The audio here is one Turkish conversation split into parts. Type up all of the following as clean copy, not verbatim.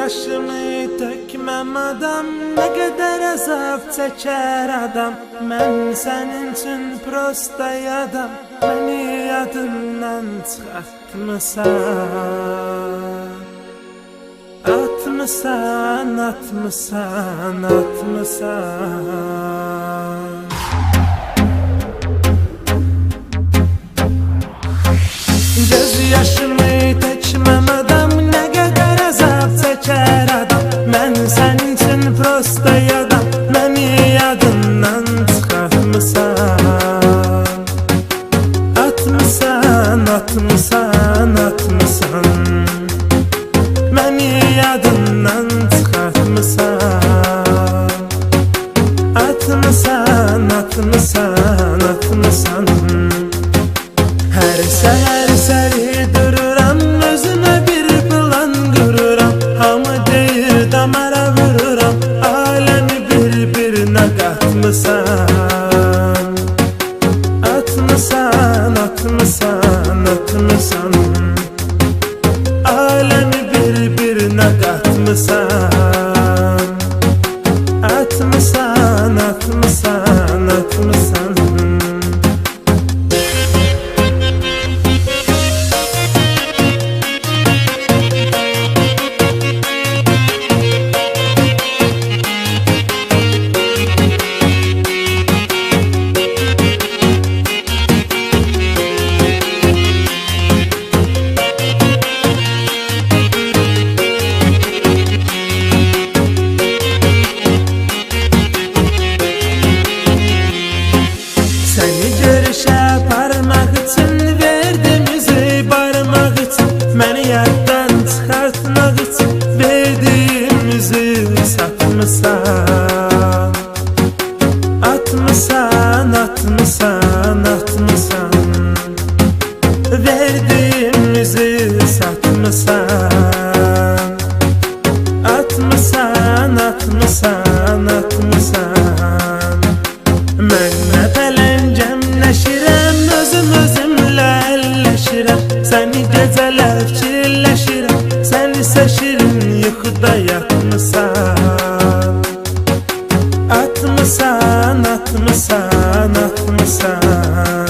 yaşımı tökmem adam, ne kadar azap çeker adam. Ben senin için prostay adam, beni yadından çıkartmışsan. Atmışsan, atmışsan, atmışsan. Göz yaşımı tökmem adam, ne kadar azap çeker adam. Ben senin için prostay adam, beni yadından çıkartmışsan. Atmışsan, atmışsan, atmışsan. Beni yadından çıkartmışsan. Atmışsan, atmışsan, atmışsan. Her seher seri dururam, özüme bir plan kururam. Hamı deyir damara vururam, alemi bir-birine katmışsan. Atmışsan, atmışsan, atmışsan. Alemi bir-birine katmışsan. Atmışsan, atmışsan, atmışsan. Beni yaddan çıkartmak için verdiğimizi satmışsan. Atmışsan, atmışsan, atmışsan. Verdiğimizi satmışsan. Atmışsan, atmışsan, atmışsan. Ben nefelencemleşirem, özümle elleşirem. Seni geceler fikirleşirem, sen ise şirin yuxuda yatmışsan. Atmışsan, atmışsan, atmışsan.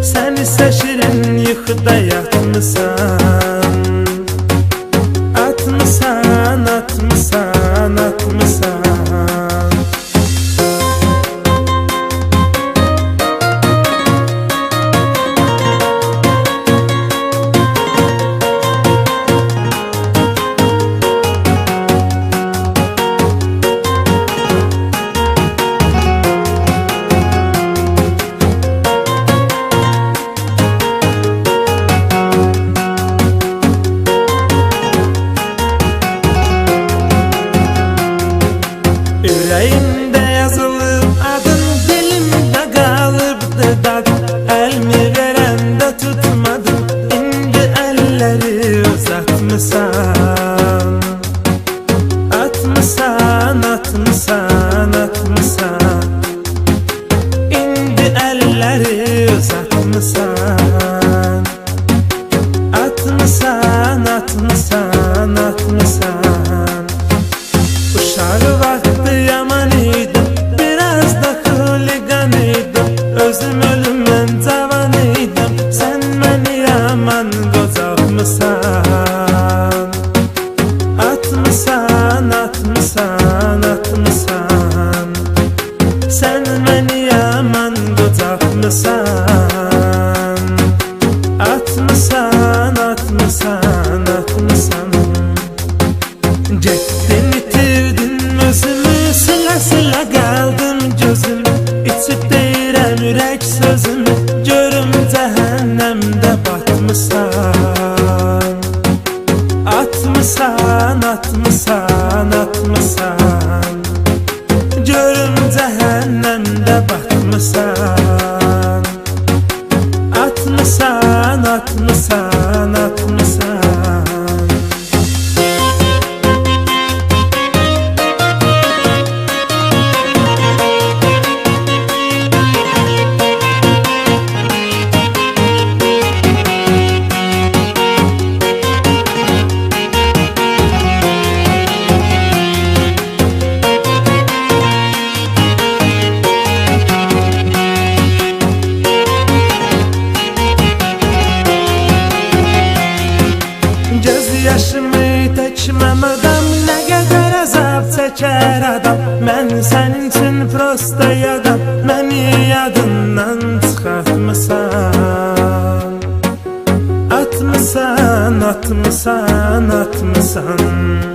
Sen ise şirin yuxuda yatmışsan. Atmışsan, atmışsan, atmışsan. Yüreğimde yazılıb adın, dilimde qalıbdı dadın. Elmi verəndə tutmadım, indi əlləri uzatmışsan. Atmışsan, atmışsan, atmışsan. İndi əlləri uzatmışsan. Atmışsan, atmışsan, atmışsan. Uşağı vaxtı yaman idim, biraz da xuligan idim. Özüm ölümdən cavan idim, sen məni yaman qocalmışsan. Atmışsan, atmışsan, atmışsan. Sen məni yaman qocalmışsan. Atmışsan, atmışsan, atmışsan. Getdin itirdin özümü, sıla sıla qaldım gözümü. İçib deyirəm ürək sözümü, görüm cəhənnəmdə batmışsan. Atmışsan, atmışsan, atmışsan. Görüm cəhənnəmdə batmışsan. Atmışsan, atmışsan, atmışsan. şeker adam. Ben senin için prosta yadam. Beni yadından çıkartmasan. Atmasan, atmasan, atmasan.